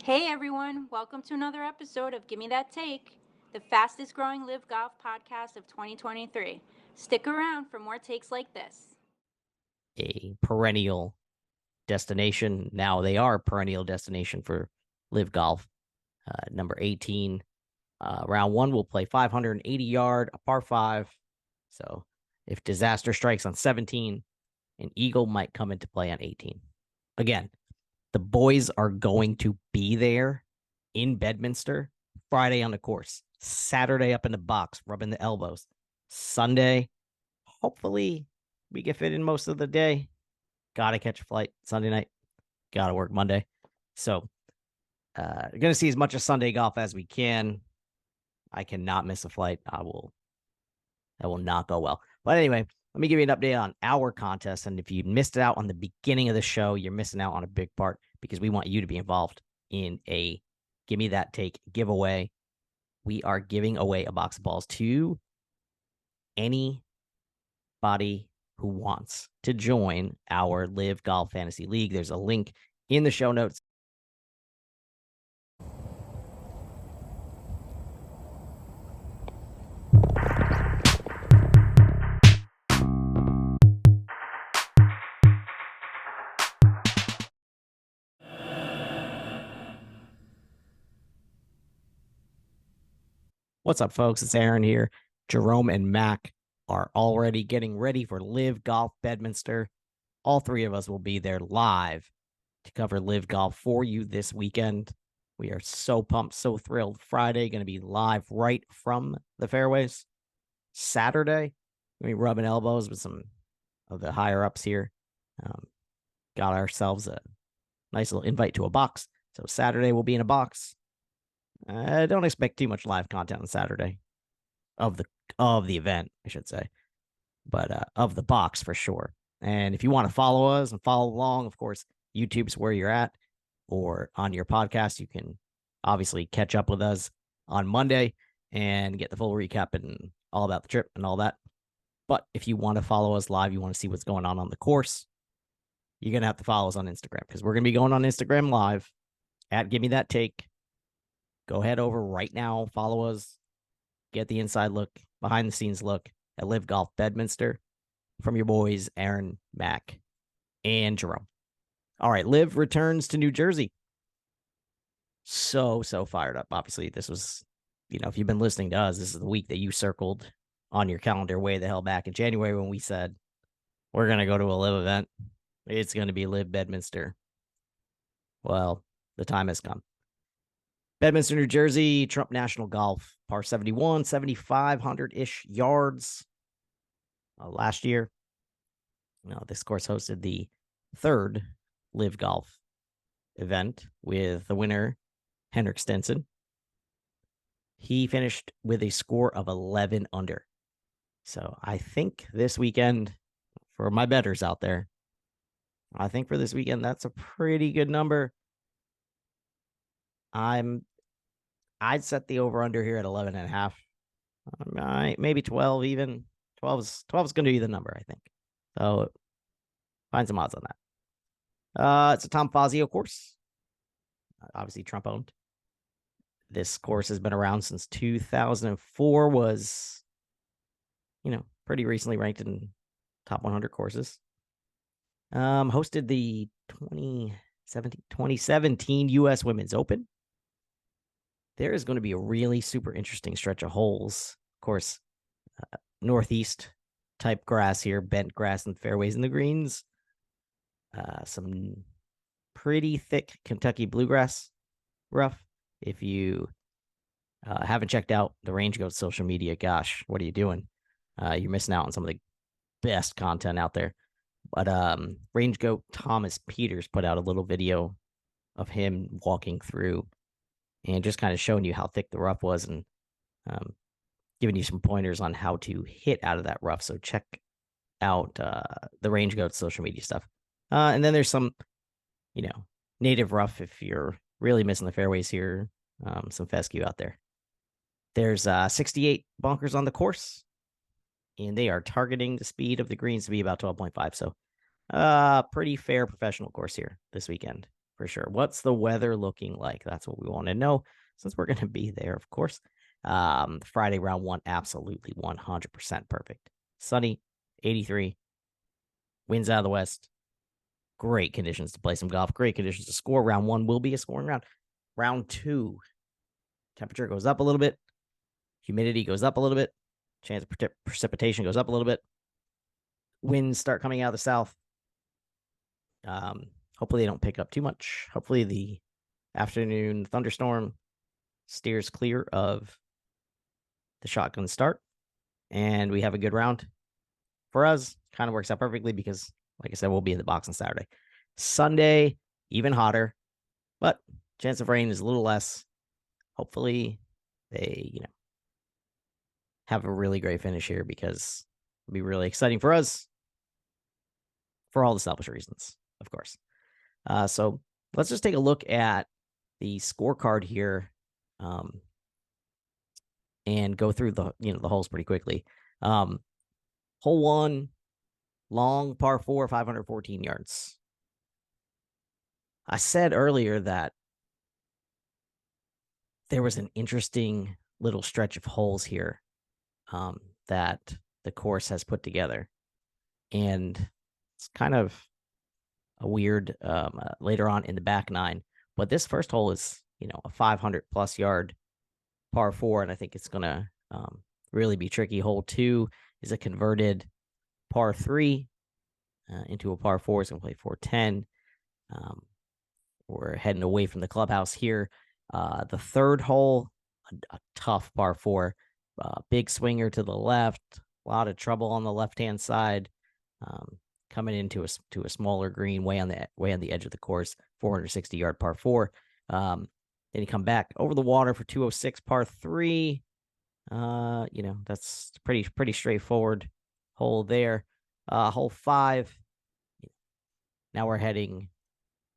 Hey everyone, welcome to another episode of Gimme That Take, the fastest growing live golf podcast of 2023. Stick around for more takes like this. A perennial destination. Now they are a perennial destination for live golf. Number 18. Round one, we'll play 580 yard, a par five. So if disaster strikes on 17, an eagle might come into play on 18. Again, the boys are going to be there in Bedminster Friday on the course, Saturday up in the box, rubbing the elbows. Sunday, hopefully we get fit in most of the day. Gotta catch a flight Sunday night. Gotta work Monday. So gonna see as much of Sunday golf as we can. I cannot miss a flight. That will not go well. But anyway, let me give you an update on our contest. And if you missed it out on the beginning of the show, you're missing out on a big part because we want you to be involved in a Gimme That Take giveaway. We are giving away a box of balls to anybody who wants to join our Live Golf Fantasy League. There's a link in the show notes. What's up, folks? It's Aaron here. Jerome and Mac are already getting ready for Live Golf Bedminster. All three of us will be there live to cover Live Golf for you this weekend. We are so pumped, so thrilled. Friday, going to be live right from the fairways. Saturday, we rubbing elbows with some of the higher ups here. Got ourselves a nice little invite to a box. So Saturday we'll be in a box. I don't expect too much live content on Saturday of the event, I should say, but of the box for sure. And if you want to follow us and follow along, of course, YouTube's where you're at, or on your podcast, you can obviously catch up with us on Monday and get the full recap and all about the trip and all that. But if you want to follow us live, you want to see what's going on the course, you're going to have to follow us on Instagram because we're going to be going on Instagram live at Gimme That Take. Go head over right now, follow us, get the inside look, behind the scenes look at Live Golf Bedminster from your boys, Aaron, Mac, and Jerome. All right, Liv returns to New Jersey. So fired up. Obviously, this was, if you've been listening to us, this is the week that you circled on your calendar way the hell back in January when we said, we're going to go to a Liv event. It's going to be Liv Bedminster. Well, the time has come. Bedminster, New Jersey, Trump National Golf, par 71, 7,500-ish yards last year. This course hosted the third Live Golf event with the winner, Henrik Stenson. He finished with a score of 11 under. So I think this weekend, for my bettors out there, that's a pretty good number. I'd set the over under here at 11 and a half. Maybe 12 even. 12 is going to be the number, I think. So find some odds on that. It's a Tom Fazio course. Obviously Trump owned. This course has been around since 2004, was, pretty recently ranked in top 100 courses. Hosted the 2017 U.S. Women's Open. There is going to be a really super interesting stretch of holes. Of course, northeast type grass here, bent grass and fairways and the greens. Some pretty thick Kentucky bluegrass rough. If you haven't checked out the Range Goat social media, gosh, what are you doing? You're missing out on some of the best content out there. But Range Goat Thomas Peters put out a little video of him walking through and just kind of showing you how thick the rough was and giving you some pointers on how to hit out of that rough. So check out the Range Goat social media stuff. And then there's some, native rough if you're really missing the fairways here, some fescue out there. There's 68 bunkers on the course, and they are targeting the speed of the greens to be about 12.5. So pretty fair professional course here this weekend. for sure. What's the weather looking like? That's what we want to know since we're going to be there, of course. Friday round 1, absolutely 100% perfect. Sunny, 83. Winds out of the west. Great conditions to play some golf. Great conditions to score. Round 1 will be a scoring round. Round 2, temperature goes up a little bit. Humidity goes up a little bit. Chance of precipitation goes up a little bit. Winds start coming out of the south. Hopefully they don't pick up too much. Hopefully the afternoon thunderstorm steers clear of the shotgun start, and we have a good round. For us, kind of works out perfectly because, like I said, we'll be in the box on Saturday. Sunday, even hotter, but chance of rain is a little less. Hopefully they, have a really great finish here because it'll be really exciting for us for all the selfish reasons, of course. So let's just take a look at the scorecard here, and go through the holes pretty quickly. Hole 1, long par 4, 514 yards. I said earlier that there was an interesting little stretch of holes here that the course has put together, and it's kind of a weird later on in the back 9. But this first hole is a 500 plus yard par 4, and I think it's gonna really be tricky. Hole 2 is a converted par 3 into a par 4. It's gonna play 410. We're heading away from the clubhouse here. The third hole, a tough par 4, big swinger to the left, a lot of trouble on the left-hand side, coming into a smaller green way on the edge of the course, 460 yard par 4. Then you come back over the water for 206 par 3. That's pretty straightforward hole there. Hole 5. Now we're heading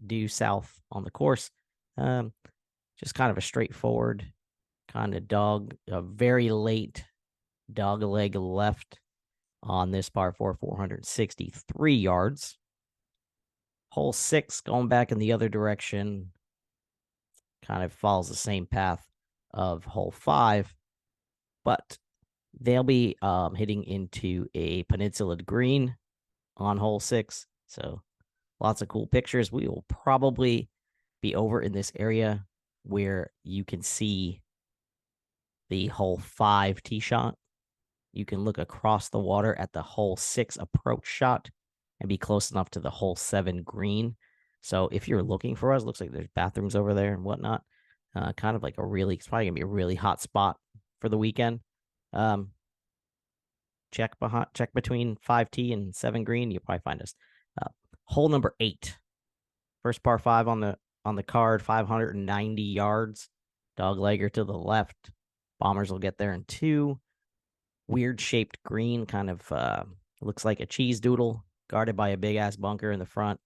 due south on the course. Just kind of a straightforward kind of a very late dog leg left on this par 4, 463 yards. Hole 6, going back in the other direction, kind of follows the same path of hole 5, but they'll be hitting into a peninsula green on hole 6. So lots of cool pictures. We will probably be over in this area where you can see the hole 5 tee shot. You can look across the water at the hole 6 approach shot and be close enough to the hole 7 green. So if you're looking for us, looks like there's bathrooms over there and whatnot. Kind of like it's probably gonna be a really hot spot for the weekend. Check between 5T and 7 green. You'll probably find us. Hole number 8, first par 5 on the card, 590 yards. Doglegger to the left. Bombers will get there in 2. Weird shaped green, kind of looks like a cheese doodle, guarded by a big ass bunker in the front.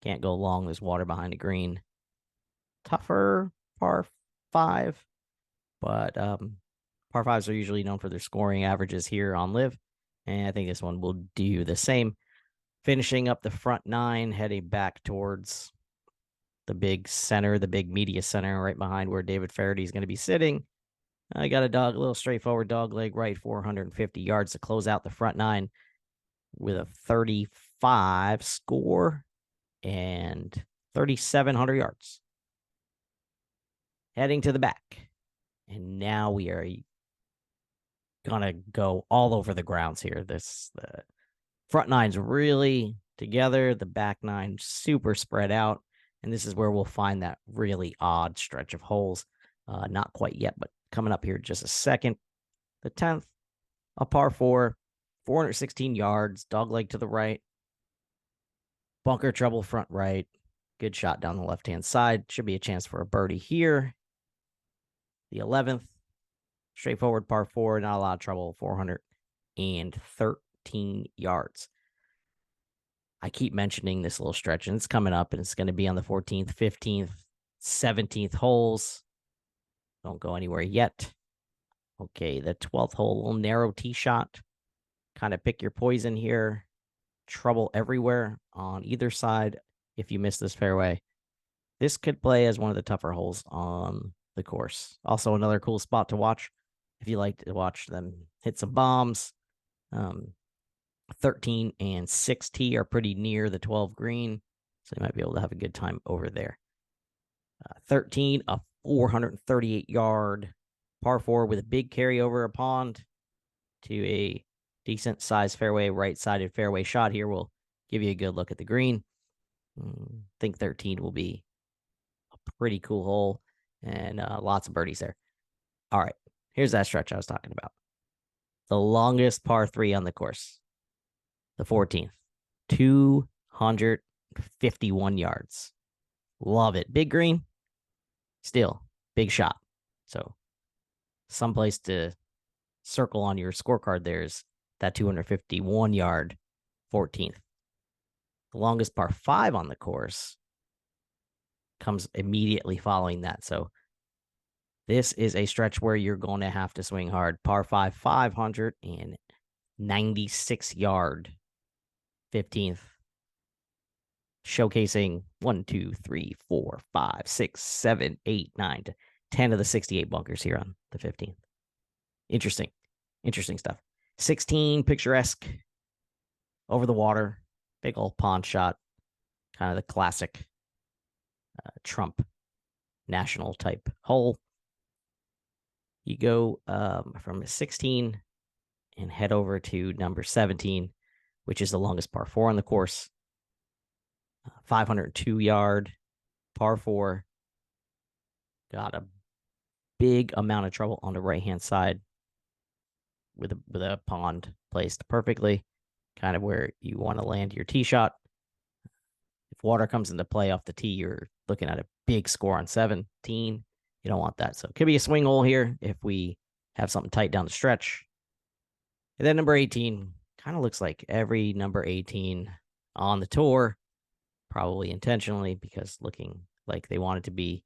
Can't go long. There's water behind the green. Tougher par 5, but par 5s are usually known for their scoring averages here on Liv, and I think this one will do the same. Finishing up the front 9, heading back towards the big center, the big media center, right behind where David Faraday is going to be sitting. I got a little straightforward dog leg right, 450 yards to close out the front 9 with a 35 score and 3,700 yards. Heading to the back. And now we are gonna go all over the grounds here. The front 9's really together, the back 9 super spread out, and this is where we'll find that really odd stretch of holes. Not quite yet, but coming up here in just a second. The 10th, a par 4, 416 yards, dogleg to the right, bunker trouble front right, good shot down the left-hand side. Should be a chance for a birdie here. The 11th, straightforward par 4, not a lot of trouble, 413 yards. I keep mentioning this little stretch, and it's coming up, and it's going to be on the 14th, 15th, 17th holes. Don't go anywhere yet. Okay, the 12th hole, a little narrow tee shot. Kind of pick your poison here. Trouble everywhere on either side if you miss this fairway. this could play as one of the tougher holes on the course. Also, another cool spot to watch if you like to watch them hit some bombs. 13 and 6T are pretty near the 12 green, so you might be able to have a good time over there. 13, a 438-yard par 4 with a big carry over a pond to a decent sized fairway, right-sided fairway shot here will give you a good look at the green. I think 13 will be a pretty cool hole and lots of birdies there. All right, here's that stretch I was talking about. The longest par 3 on the course, the 14th, 251 yards. Love it. Big green, still big shot. So someplace to circle on your scorecard there's that 251-yard 14th. The longest par 5 on the course comes immediately following that. So this is a stretch where you're going to have to swing hard. Par 5, 596-yard 15th. Showcasing 1, 2, 3, 4, 5, 6, 7, 8, 9, 10 of the 68 bunkers here on the 15th. Interesting stuff. 16, picturesque, over the water, big old pond shot, kind of the classic Trump national type hole. You go from 16 and head over to number 17, which is the longest par 4 on the course. 502-yard par 4. Got a big amount of trouble on the right-hand side with a pond placed perfectly, kind of where you want to land your tee shot. If water comes into play off the tee, you're looking at a big score on 17. You don't want that. So it could be a swing hole here if we have something tight down the stretch. And then number 18 kind of looks like every number 18 on the tour, probably intentionally, because looking like they want it to be,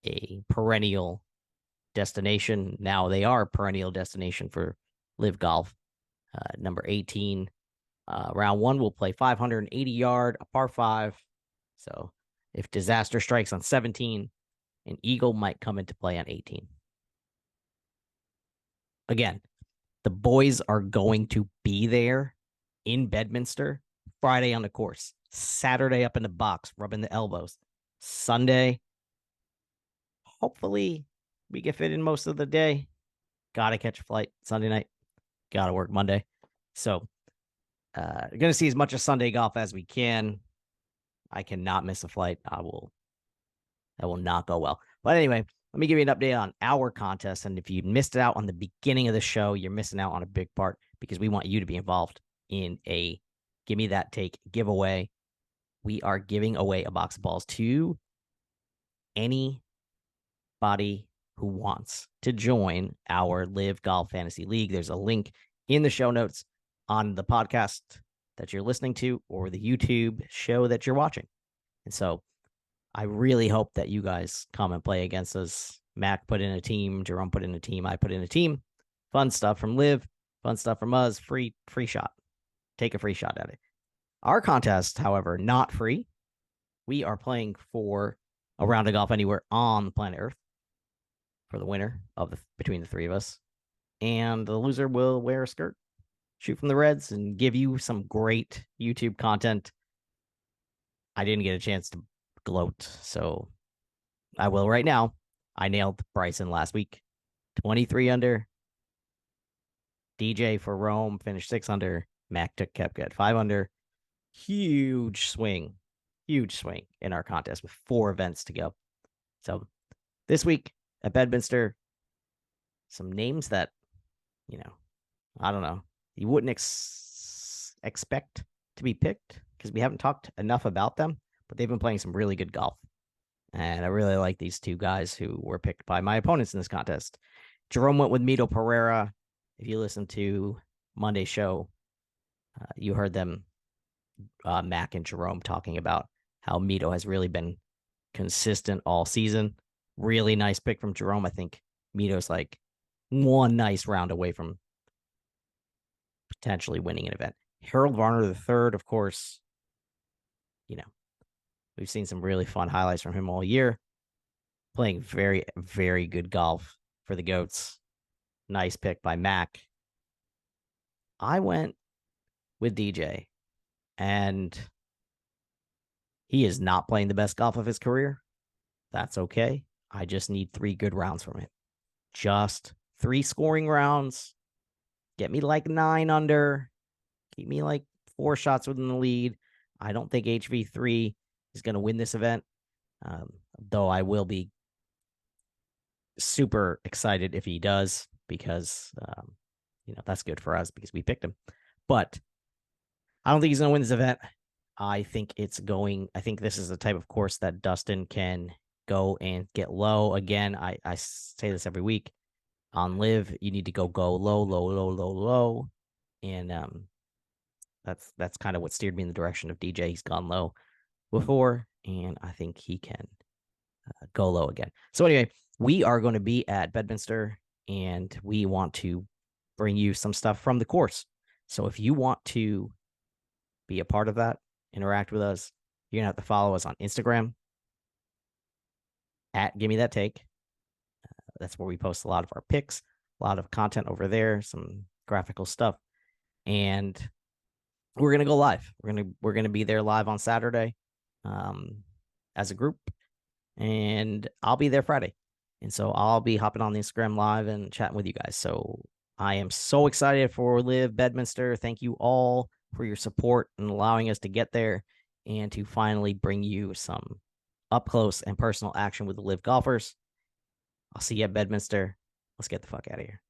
a perennial destination. Now they are a perennial destination for Liv Golf. Number 18, round 1 will play 580-yard, a par 5. So if disaster strikes on 17, an eagle might come into play on 18. Again, the boys are going to be there in Bedminster Friday on the course, Saturday up in the box, rubbing the elbows. Sunday, hopefully we get fit in most of the day. Got to catch a flight Sunday night. Got to work Monday. So going to see as much of Sunday golf as we can. I cannot miss a flight. That will not go well. But anyway, let me give you an update on our contest. And if you missed out on the beginning of the show, you're missing out on a big part because we want you to be involved in a Gimme That Take giveaway. We are giving away a box of balls to anybody who wants to join our Live Golf Fantasy League. There's a link in the show notes on the podcast that you're listening to or the YouTube show that you're watching. And so I really hope that you guys come and play against us. Mac put in a team, Jerome put in a team, I put in a team. Fun stuff from Liv, fun stuff from us, free shot. Take a free shot at it. Our contest, however, not free. We are playing for a round of golf anywhere on planet Earth for the winner of between the three of us. And the loser will wear a skirt, shoot from the reds, and give you some great YouTube content. I didn't get a chance to gloat, so I will right now. I nailed Bryson last week. 23 under. DJ for Rome finished 6 under. Mac took Kepka at 5 under. Huge swing in our contest with 4 events to go. So this week at Bedminster, some names that, I don't know, you wouldn't expect to be picked because we haven't talked enough about them, but they've been playing some really good golf. And I really like these 2 guys who were picked by my opponents in this contest. Jerome went with Mito Pereira. If you listen to Monday's show, you heard them, Mac and Jerome, talking about how Mito has really been consistent all season. Really nice pick from Jerome. I think Mito's like one nice round away from potentially winning an event. Harold Varner III, of course, We've seen some really fun highlights from him all year. Playing very, very good golf for the Goats. Nice pick by Mac. I went with DJ, and he is not playing the best golf of his career. That's okay. I just need 3 good rounds from him. Just 3 scoring rounds. Get me like 9 under. Keep me like 4 shots within the lead. I don't think HV3 is going to win this event, though I will be super excited if he does, because that's good for us because we picked him. But I don't think he's going to win this event. I think this is the type of course that Dustin can go and get low. Again, I say this every week. On Liv, you need to go low. And that's kind of what steered me in the direction of DJ. He's gone low before, and I think he can go low again. So anyway, we are going to be at Bedminster, and we want to bring you some stuff from the course. So if you want to be a part of that, interact with us, you're going to have to follow us on Instagram at Gimme That Take. That's where we post a lot of our picks, a lot of content over there, some graphical stuff. And we're going to go live. We're going to be there live on Saturday as a group, and I'll be there Friday. And so I'll be hopping on the Instagram live and chatting with you guys. So I am so excited for Liv Bedminster. Thank you all for your support and allowing us to get there and to finally bring you some up close and personal action with the Liv golfers. I'll see you at Bedminster. Let's get the fuck out of here.